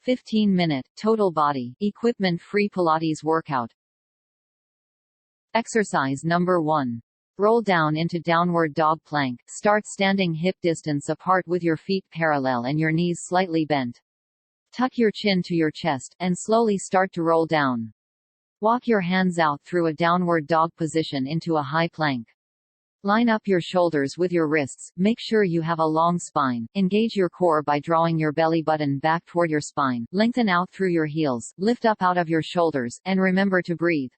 15-minute, total body, equipment-free Pilates workout. Exercise number 1. Roll down into downward dog plank. Start standing hip distance apart with your feet parallel and your knees slightly bent. Tuck your chin to your chest, and slowly start to roll down. Walk your hands out through a downward dog position into a high plank. Line up your shoulders with your wrists, make sure you have a long spine, engage your core by drawing your belly button back toward your spine, lengthen out through your heels, lift up out of your shoulders, and remember to breathe.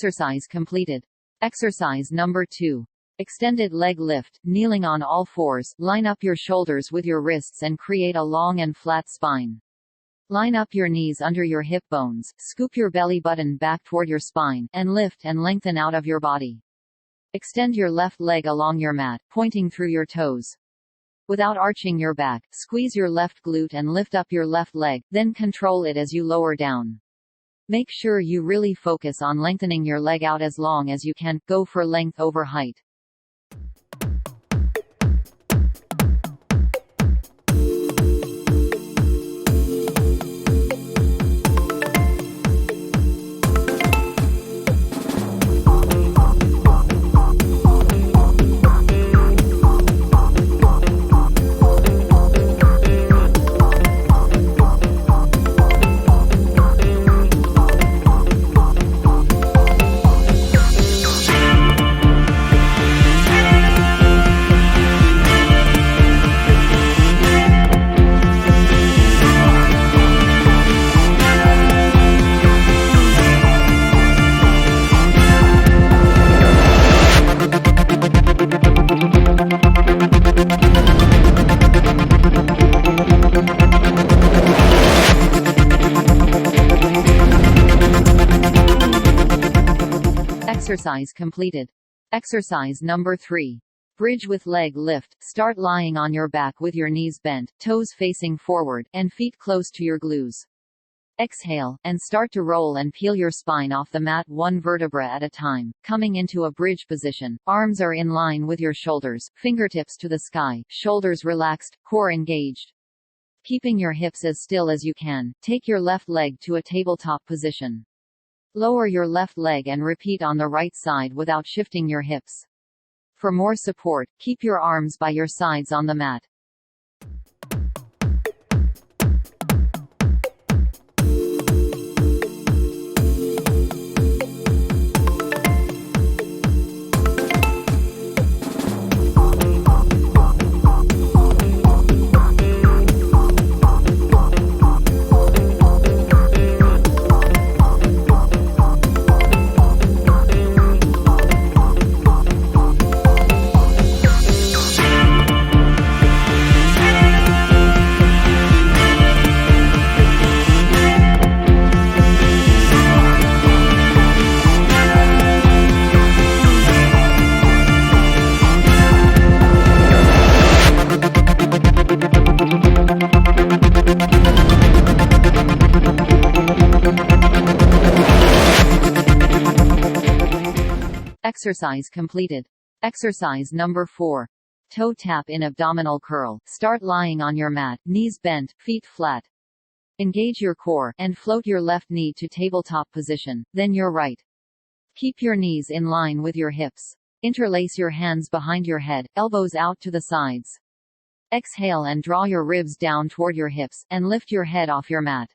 Exercise completed. Exercise number 2. Extended leg lift, kneeling on all fours, line up your shoulders with your wrists and create a long and flat spine. Line up your knees under your hip bones, scoop your belly button back toward your spine, and lift and lengthen out of your body. Extend your left leg along your mat, pointing through your toes. Without arching your back, squeeze your left glute and lift up your left leg, then control it as you lower down. Make sure you really focus on lengthening your leg out as long as you can. Go for length over height. Exercise completed. Exercise number 3. Bridge with leg lift. Start lying on your back with your knees bent, toes facing forward, and feet close to your glues. Exhale, and start to roll and peel your spine off the mat one vertebra at a time, coming into a bridge position. Arms are in line with your shoulders, fingertips to the sky, shoulders relaxed, core engaged. Keeping your hips as still as you can, take your left leg to a tabletop position. Lower your left leg and repeat on the right side without shifting your hips. For more support, keep your arms by your sides on the mat. Exercise completed. Exercise number 4. Toe tap in abdominal curl. Start lying on your mat, knees bent, feet flat. Engage your core, and float your left knee to tabletop position, then your right. Keep your knees in line with your hips. Interlace your hands behind your head, elbows out to the sides. Exhale and draw your ribs down toward your hips, and lift your head off your mat.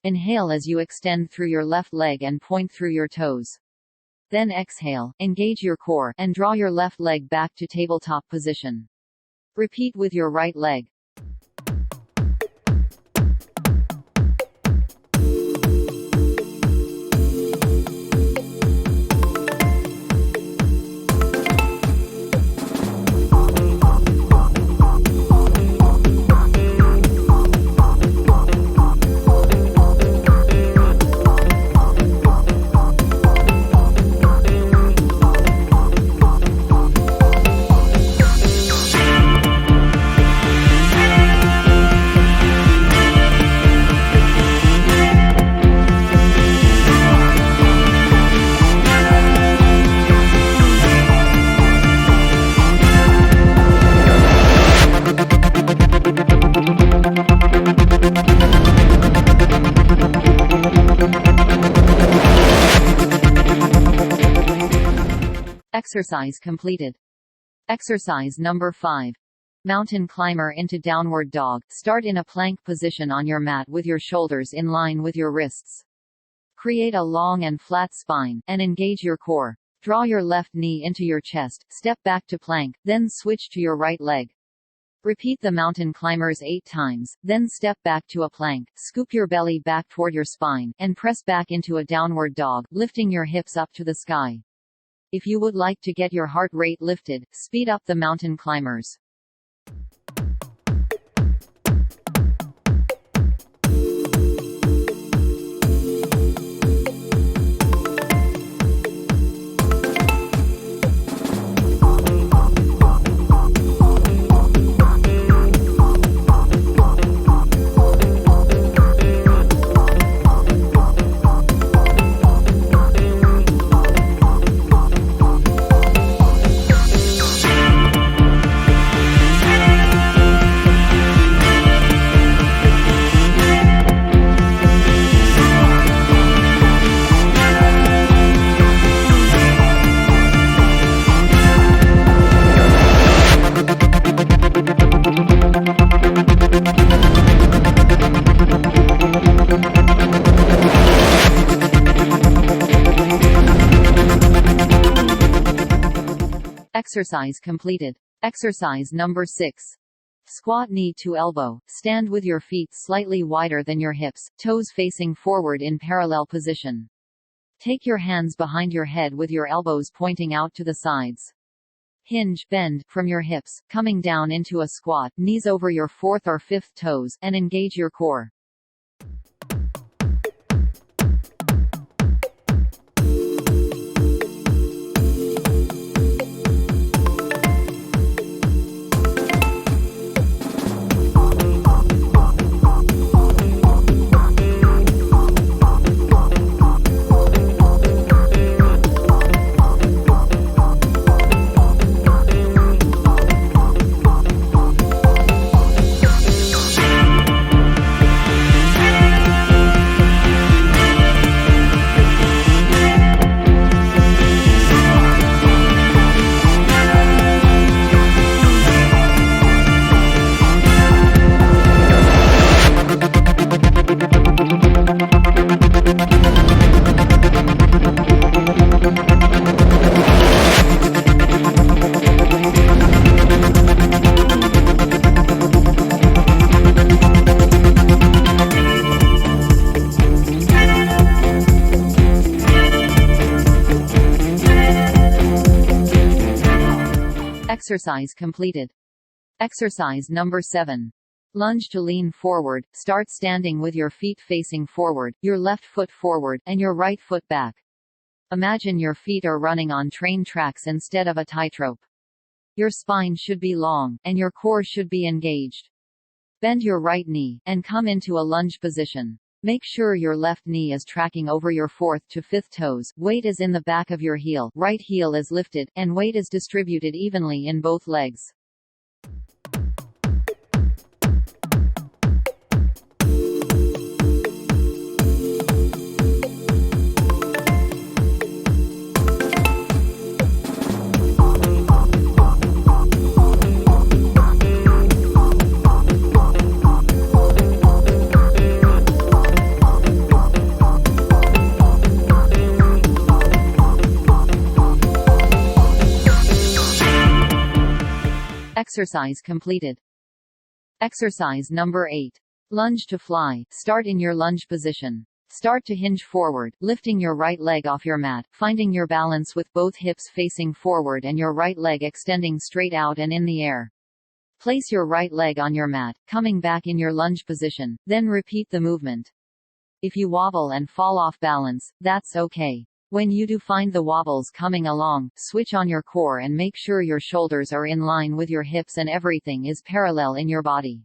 Inhale as you extend through your left leg and point through your toes. Then exhale, engage your core, and draw your left leg back to tabletop position. Repeat with your right leg. Exercise completed. Exercise number 5. Mountain climber into downward dog. Start in a plank position on your mat with your shoulders in line with your wrists. Create a long and flat spine, and engage your core. Draw your left knee into your chest, step back to plank, then switch to your right leg. Repeat the mountain climbers 8 times, then step back to a plank, scoop your belly back toward your spine, and press back into a downward dog, lifting your hips up to the sky. If you would like to get your heart rate lifted, speed up the mountain climbers. Exercise completed. Exercise number 6. Squat knee to elbow. Stand with your feet slightly wider than your hips, toes facing forward in parallel position. Take your hands behind your head with your elbows pointing out to the sides. Hinge, bend, from your hips, coming down into a squat, knees over your 4th or 5th toes, and engage your core. Exercise completed. Exercise number 7. Lunge to lean forward. Start standing with your feet facing forward, your left foot forward, and your right foot back. Imagine your feet are running on train tracks instead of a tightrope. Your spine should be long, and your core should be engaged. Bend your right knee, and come into a lunge position. Make sure your left knee is tracking over your 4th to 5th toes, weight is in the back of your heel, right heel is lifted, and weight is distributed evenly in both legs. Exercise completed. Exercise number 8. Lunge to fly. Start in your lunge position. Start to hinge forward, lifting your right leg off your mat, finding your balance with both hips facing forward and your right leg extending straight out and in the air. Place your right leg on your mat, coming back in your lunge position, then repeat the movement. If you wobble and fall off balance, that's okay. When you do find the wobbles coming along, switch on your core and make sure your shoulders are in line with your hips and everything is parallel in your body.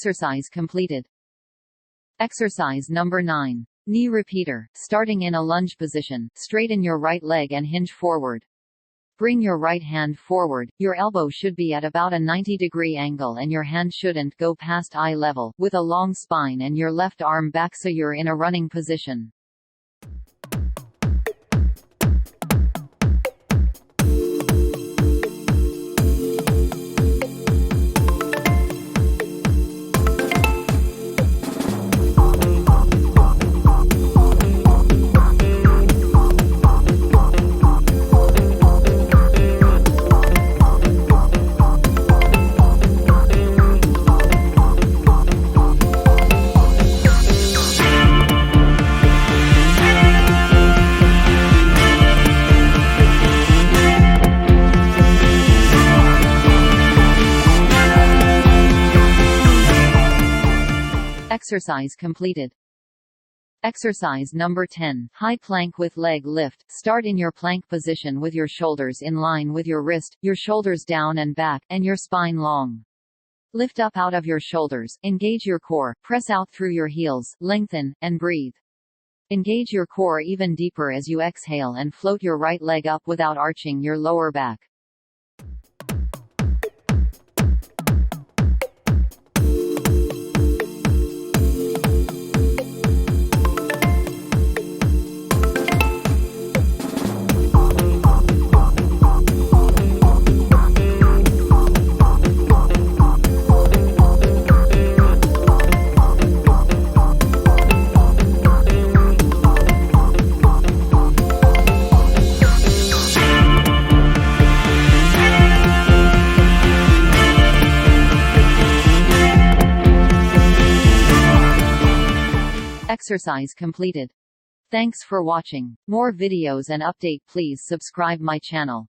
Exercise completed. Exercise number 9. Knee repeater. Starting in a lunge position, straighten your right leg and hinge forward. Bring your right hand forward, your elbow should be at about a 90-degree angle and your hand shouldn't go past eye level, with a long spine and your left arm back so you're in a running position. Exercise completed. Exercise number 10. High plank with leg lift. Start in your plank position with your shoulders in line with your wrist, your shoulders down and back, and your spine long. Lift up out of your shoulders, engage your core, press out through your heels, lengthen, and breathe. Engage your core even deeper as you exhale and float your right leg up without arching your lower back. Exercise completed. Thanks for watching. More videos and update, please subscribe my channel.